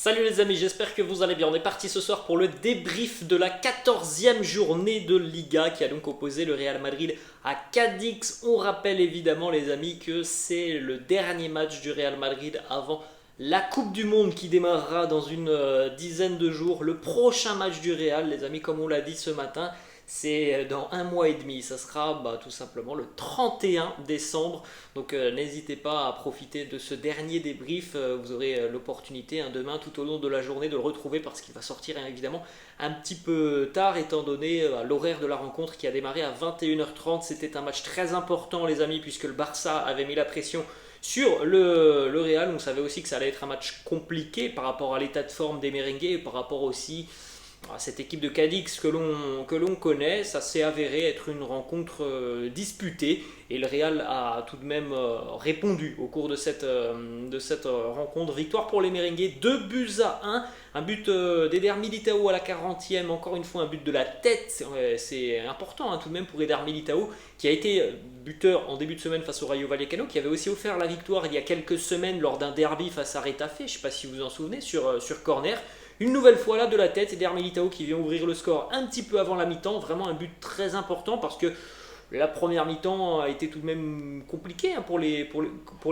Salut les amis, j'espère que vous allez bien. On est parti ce soir pour le débrief de la 14e journée de Liga qui a donc opposé le Real Madrid à Cadix. On rappelle évidemment les amis que c'est le dernier match du Real Madrid avant la Coupe du Monde qui démarrera dans une dizaine de jours. Le prochain match du Real, les amis, comme on l'a dit ce matin, c'est dans un mois et demi. Ça sera tout simplement le 31 décembre. Donc n'hésitez pas à profiter de ce dernier débrief. Vous aurez l'opportunité demain tout au long de la journée de le retrouver parce qu'il va sortir évidemment un petit peu tard étant donné l'horaire de la rencontre qui a démarré à 21h30. C'était un match très important les amis puisque le Barça avait mis la pression sur le Real. On savait aussi que ça allait être un match compliqué par rapport à l'état de forme des merengues et par rapport aussi cette équipe de Cadix que l'on connaît. Ça s'est avéré être une rencontre disputée et le Real a tout de même répondu au cours de cette rencontre. Victoire pour les merengues, 2-1, un but d'Eder Militao à la 40e, encore une fois un but de la tête, c'est important tout de même pour Eder Militao qui a été buteur en début de semaine face au Rayo Vallecano, qui avait aussi offert la victoire il y a quelques semaines lors d'un derby face à Retafe, je ne sais pas si vous vous en souvenez, sur corner. Une nouvelle fois là de la tête, Eder Militao qui vient ouvrir le score un petit peu avant la mi-temps. Vraiment un but très important parce que la première mi-temps a été tout de même compliquée pour les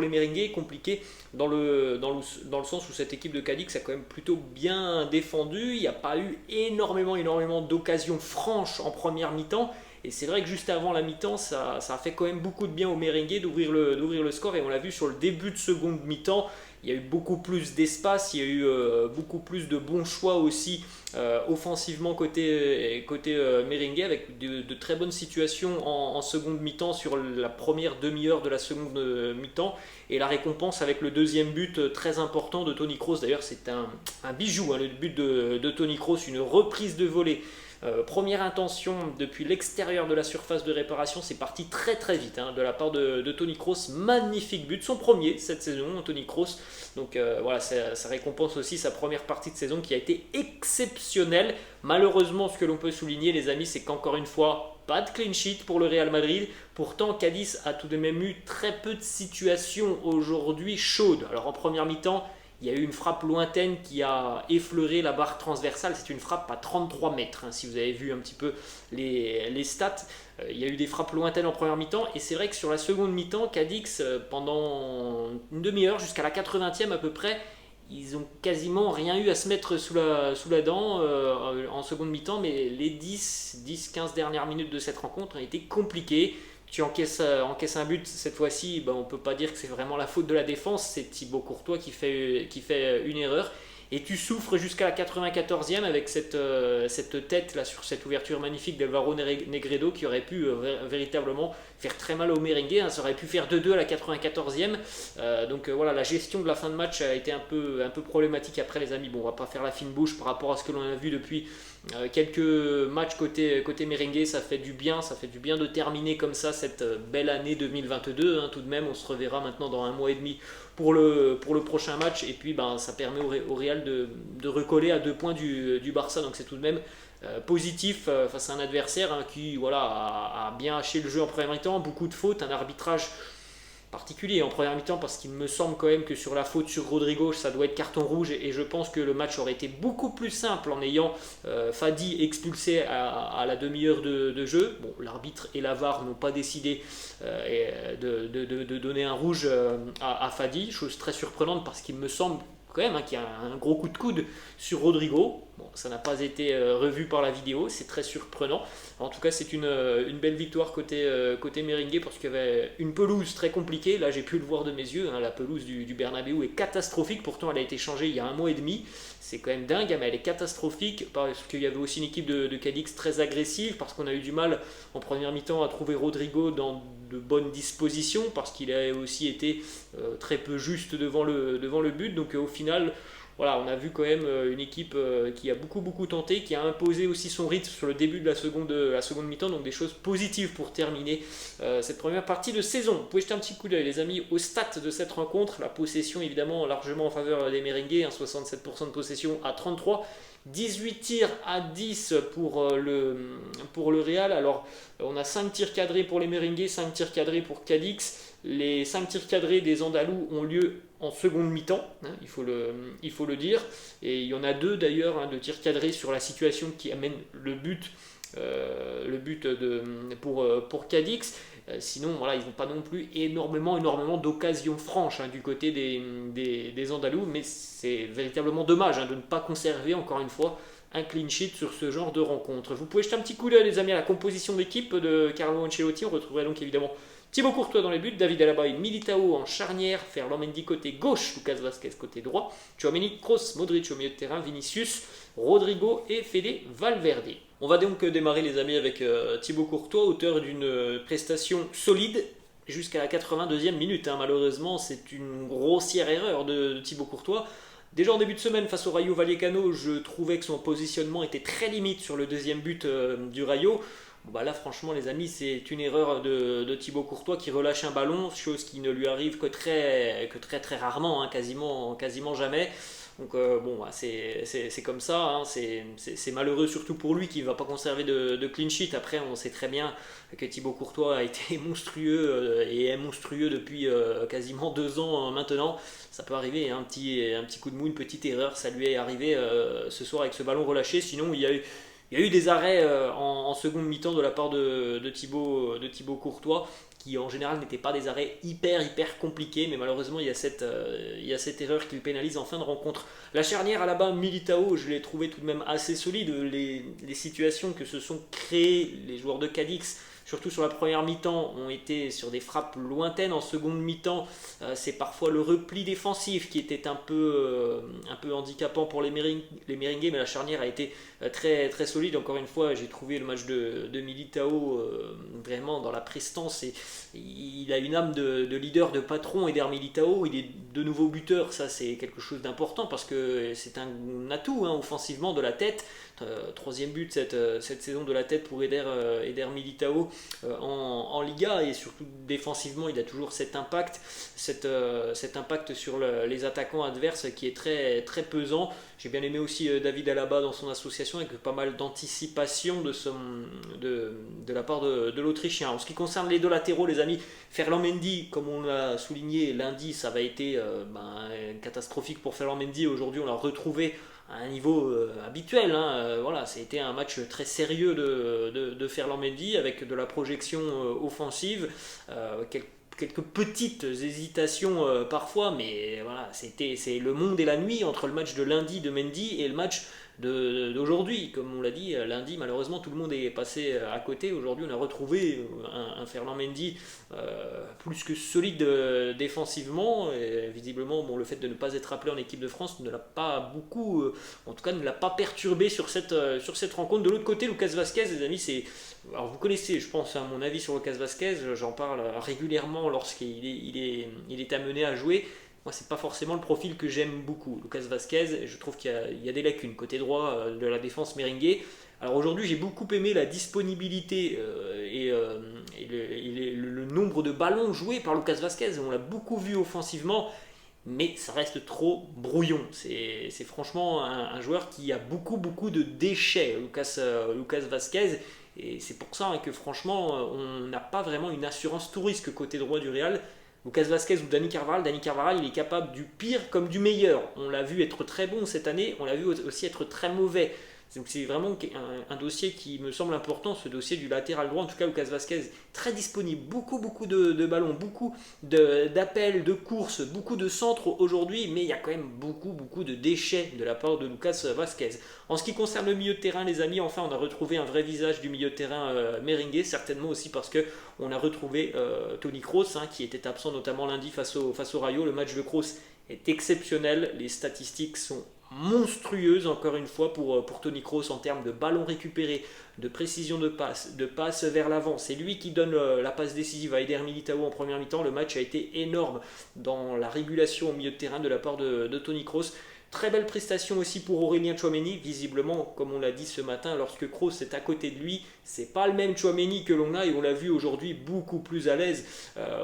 merengues, compliquée dans le sens où cette équipe de Cadix a quand même plutôt bien défendu. Il n'y a pas eu énormément d'occasions franches en première mi-temps. Et c'est vrai que juste avant la mi-temps, ça a fait quand même beaucoup de bien aux merengues d'ouvrir le score. Et on l'a vu sur le début de seconde mi-temps. Il y a eu beaucoup plus d'espace, il y a eu beaucoup plus de bons choix aussi offensivement côté merengue avec de très bonnes situations en seconde mi-temps sur la première demi-heure de la seconde mi-temps et la récompense avec le deuxième but très important de Toni Kroos. D'ailleurs c'est un bijou le but de Toni Kroos, une reprise de volée. Première intention depuis l'extérieur de la surface de réparation, c'est parti très vite de la part de Toni Kroos. Magnifique but, son premier cette saison, Toni Kroos. Donc voilà, ça récompense aussi sa première partie de saison qui a été exceptionnelle. Malheureusement, ce que l'on peut souligner, les amis, c'est qu'encore une fois, pas de clean sheet pour le Real Madrid. Pourtant, Cadiz a tout de même eu très peu de situations aujourd'hui chaudes. Alors en première mi-temps, il y a eu une frappe lointaine qui a effleuré la barre transversale. C'est une frappe à 33 mètres, si vous avez vu un petit peu les stats. Il y a eu des frappes lointaines en première mi-temps. Et c'est vrai que sur la seconde mi-temps, Cadix, pendant une demi-heure, jusqu'à la 80e à peu près, ils ont quasiment rien eu à se mettre sous la dent en seconde mi-temps. Mais les 10-15 dernières minutes de cette rencontre ont été compliquées. Tu encaisses un but cette fois-ci, on ne peut pas dire que c'est vraiment la faute de la défense, c'est Thibaut Courtois qui fait une erreur. Et tu souffres jusqu'à la 94e avec cette tête là sur cette ouverture magnifique d'Alvaro Negredo qui aurait pu véritablement faire très mal au merengue. Ça aurait pu faire 2-2 à la 94e. Donc voilà, la gestion de la fin de match a été un peu problématique après les amis. Bon, on va pas faire la fine bouche par rapport à ce que l'on a vu depuis quelques matchs côté merengue. Ça fait du bien de terminer comme ça cette belle année 2022. Tout de même, on se reverra maintenant dans un mois et demi pour le prochain match et puis ça permet au Real de recoller à 2 points du Barça, donc c'est tout de même positif face à un adversaire qui a bien haché le jeu en première mi-temps, beaucoup de fautes, un arbitrage particulier en première mi-temps parce qu'il me semble quand même que sur la faute sur Rodrigo ça doit être carton rouge et je pense que le match aurait été beaucoup plus simple en ayant Fadi expulsé à la demi-heure de jeu. Bon, l'arbitre et la VAR n'ont pas décidé de donner un rouge à Fadi, chose très surprenante parce qu'il me semble quand même qu'il y a un gros coup de coude sur Rodrigo. Bon, ça n'a pas été revu par la vidéo, c'est très surprenant. En tout cas, c'est une belle victoire côté merengue parce qu'il y avait une pelouse très compliquée. Là, j'ai pu le voir de mes yeux. La pelouse du Bernabéu est catastrophique. Pourtant, elle a été changée il y a un mois et demi. C'est quand même dingue, mais elle est catastrophique parce qu'il y avait aussi une équipe de Cadix très agressive, parce qu'on a eu du mal en première mi-temps à trouver Rodrigo dans de bonnes dispositions, parce qu'il a aussi été très peu juste devant le but. Donc au final, voilà, on a vu quand même une équipe qui a beaucoup tenté, qui a imposé aussi son rythme sur le début de la seconde mi-temps, donc des choses positives pour terminer cette première partie de saison. Vous pouvez jeter un petit coup d'œil les amis aux stats de cette rencontre. La possession évidemment largement en faveur des merengues, 67% de possession à 33. 18 tirs à 10 pour le Real. Alors on a 5 tirs cadrés pour les merengues, 5 tirs cadrés pour Cadix. Les 5 tirs cadrés des Andalous ont lieu en seconde mi-temps, hein, il faut le dire. Et il y en a deux d'ailleurs, hein, de tirs cadrés sur la situation qui amène le but pour Cadix. Sinon, voilà, ils n'ont pas non plus énormément d'occasions franches, hein, du côté des Andalous, mais c'est véritablement dommage, hein, de ne pas conserver, encore une fois, un clean sheet sur ce genre de rencontre. Vous pouvez jeter un petit coup d'œil, les amis, à la composition d'équipe de Carlo Ancelotti. On retrouverait donc évidemment Thibaut Courtois dans les buts, David Alaba et Militao en charnière, Ferland Mendy côté gauche, Lucas Vazquez côté droit, Tchouaméni, Kroos, Modric au milieu de terrain, Vinicius, Rodrigo et Fede Valverde. On va donc démarrer, les amis, avec Thibaut Courtois, auteur d'une prestation solide jusqu'à la 82e minute, hein. Malheureusement, c'est une grossière erreur de Thibaut Courtois. Déjà en début de semaine face au Rayo Vallecano, je trouvais que son positionnement était très limite sur le deuxième but du Rayo. Bon, bah là, franchement, les amis, c'est une erreur de Thibaut Courtois qui relâche un ballon, chose qui ne lui arrive que très rarement, hein, quasiment jamais. Donc bon, bah, c'est comme ça, hein, c'est malheureux surtout pour lui qui ne va pas conserver de clean sheet. Après, on sait très bien que Thibaut Courtois a été monstrueux et est monstrueux depuis quasiment 2 ans maintenant. Ça peut arriver, hein, un petit coup de mou, une petite erreur, ça lui est arrivé ce soir avec ce ballon relâché. Sinon, il y a eu des arrêts en seconde mi-temps de la part de Thibaut Courtois, qui en général n'étaient pas des arrêts hyper compliqués, mais malheureusement il y a cette erreur qui lui pénalise en fin de rencontre. La charnière à la bas, Militao, je l'ai trouvé tout de même assez solide. Les situations que se sont créées les joueurs de Cadix, surtout sur la première mi-temps, ont été sur des frappes lointaines. En seconde mi-temps, c'est parfois le repli défensif qui était un peu handicapant pour les Merengues, mais la charnière a été très solide. Encore une fois, j'ai trouvé le match de Militao vraiment dans la prestance, et il a une âme de leader, de patron. Eder Militao, il est de nouveau buteur, ça c'est quelque chose d'important parce que c'est un atout, hein, offensivement, de la tête. Troisième but cette saison de la tête pour Eder Militao en Liga, et surtout défensivement il a toujours cet impact sur les attaquants adverses qui est très pesant. J'ai bien aimé aussi David Alaba dans son association, avec pas mal d'anticipation de la part de l'Autrichien. En ce qui concerne les deux latéraux, les amis, Ferland Mendy, comme on l'a souligné lundi, ça avait été catastrophique pour Ferland Mendy. Aujourd'hui on l'a retrouvé à un niveau habituel, hein. Voilà, c'était un match très sérieux de Ferland Mendy, avec de la projection offensive, quelques petites hésitations parfois, mais voilà, c'est le monde et la nuit entre le match de lundi de Mendy et le match d'aujourd'hui. Comme on l'a dit, lundi, malheureusement, tout le monde est passé à côté. Aujourd'hui, on a retrouvé un Ferland Mendy plus que solide défensivement. Et visiblement, bon, le fait de ne pas être appelé en équipe de France ne l'a pas beaucoup, en tout cas, ne l'a pas perturbé sur cette rencontre. De l'autre côté, Lucas Vazquez, les amis, alors vous connaissez, je pense, hein, mon avis sur Lucas Vazquez. J'en parle régulièrement lorsqu'il est amené à jouer. Moi, c'est pas forcément le profil que j'aime beaucoup. Lucas Vazquez, je trouve qu'il y a des lacunes côté droit de la défense merengue. Alors aujourd'hui, j'ai beaucoup aimé la disponibilité et le nombre de ballons joués par Lucas Vazquez. On l'a beaucoup vu offensivement, mais ça reste trop brouillon. C'est franchement un joueur qui a beaucoup de déchets, Lucas Vazquez. Et c'est pour ça, hein, que franchement, on n'a pas vraiment une assurance tout risque côté droit du Real. Lucas Vazquez ou Dani Carvajal, il est capable du pire comme du meilleur. On l'a vu être très bon cette année, on l'a vu aussi être très mauvais. Donc c'est vraiment un dossier qui me semble important, ce dossier du latéral droit. En tout cas, Lucas Vazquez, très disponible, beaucoup de ballons, beaucoup d'appels, de courses, beaucoup de centres aujourd'hui, mais il y a quand même beaucoup de déchets de la part de Lucas Vazquez. En ce qui concerne le milieu de terrain, les amis, enfin on a retrouvé un vrai visage du milieu de terrain merengue, certainement aussi parce qu'on a retrouvé Toni Kroos, hein, qui était absent notamment lundi face au Rayo. Le match de Kroos est exceptionnel, les statistiques sont monstrueuse encore une fois pour Toni Kroos en termes de ballons récupérés, de précision de passe vers l'avant. C'est lui qui donne la passe décisive à Eder Militao en première mi-temps. Le match a été énorme dans la régulation au milieu de terrain de la part de Toni Kroos. Très belle prestation aussi pour Aurélien Tchouaméni. Visiblement, comme on l'a dit ce matin, lorsque Kroos est à côté de lui, c'est pas le même Tchouaméni que l'on a, et on l'a vu aujourd'hui beaucoup plus à l'aise,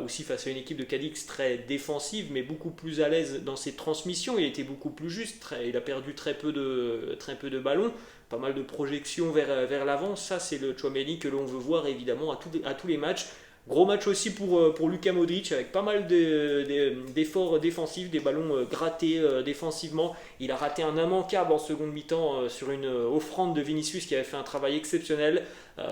aussi face à une équipe de Cadix très défensive, mais beaucoup plus à l'aise dans ses transmissions. Il était beaucoup plus juste, il a perdu très peu de ballons, pas mal de projections vers l'avant. Ça, c'est le Tchouaméni que l'on veut voir évidemment à tous les matchs. Gros match aussi pour Luka Modric avec pas mal d'efforts défensifs, des ballons grattés défensivement. Il a raté un immanquable en seconde mi-temps sur une offrande de Vinicius qui avait fait un travail exceptionnel.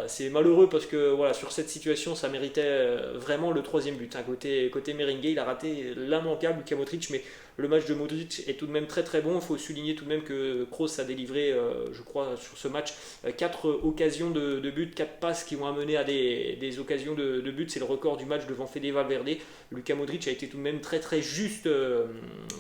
C'est malheureux parce que voilà, sur cette situation, ça méritait vraiment le troisième but. Hein. Côté merengue, il a raté l'immanquable Luka Modric, mais le match de Modric est tout de même très très bon. Il faut souligner tout de même que Kroos a délivré, je crois, sur ce match, 4 occasions de but, 4 passes qui ont amené à des occasions de but. C'est le record du match devant Fede Valverde. Luka Modric a été tout de même très très juste,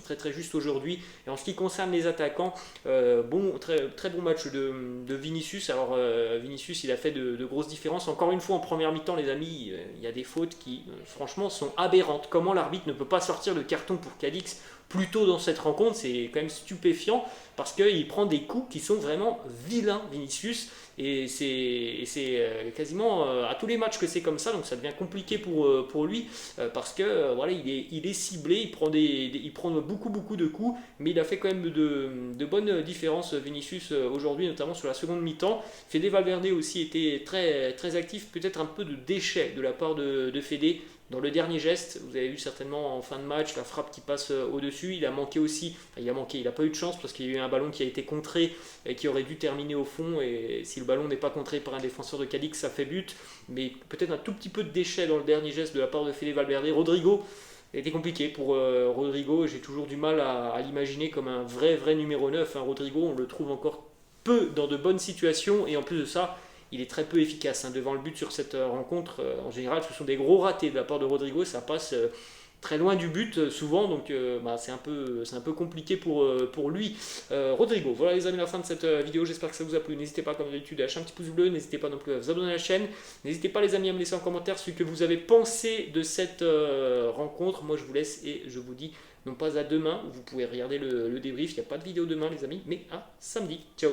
très juste aujourd'hui. Et en ce qui concerne les attaquants, très bon match de Vinicius. Alors Vinicius, il a fait de grosses différences. Encore une fois, en première mi-temps, les amis, il y a des fautes qui, franchement, sont aberrantes. Comment l'arbitre ne peut pas sortir de carton pour Cadix plus tôt dans cette rencontre, c'est quand même stupéfiant parce qu'il prend des coups qui sont vraiment vilains, Vinicius, et c'est quasiment à tous les matchs que c'est comme ça, donc ça devient compliqué pour lui parce que voilà, il est ciblé, il prend beaucoup de coups, mais il a fait quand même de bonnes différences, Vinicius, aujourd'hui, notamment sur la seconde mi-temps. Fede Valverde aussi était très actif, peut-être un peu de déchet de la part de Fede. Dans le dernier geste, vous avez vu certainement en fin de match la frappe qui passe au-dessus. Il a manqué aussi, il n'a pas eu de chance parce qu'il y a eu un ballon qui a été contré et qui aurait dû terminer au fond. Et si le ballon n'est pas contré par un défenseur de Cadix, ça fait but. Mais peut-être un tout petit peu de déchet dans le dernier geste de la part de Fede Valverde. Rodrigo, a été compliqué pour Rodrigo. J'ai toujours du mal à l'imaginer comme un vrai numéro 9. Hein. Rodrigo, on le trouve encore peu dans de bonnes situations et en plus de ça, il est très peu efficace hein, devant le but sur cette rencontre. En général, ce sont des gros ratés de la part de Rodrigo, ça passe très loin du but souvent, donc c'est un peu compliqué pour lui. Rodrigo, voilà les amis, la fin de cette vidéo, j'espère que ça vous a plu. N'hésitez pas comme d'habitude à lâcher un petit pouce bleu, n'hésitez pas non plus à vous abonner à la chaîne, n'hésitez pas les amis à me laisser en commentaire ce que vous avez pensé de cette rencontre. Moi je vous laisse et je vous dis non pas à demain, où vous pouvez regarder le débrief, il n'y a pas de vidéo demain les amis, mais à samedi. Ciao.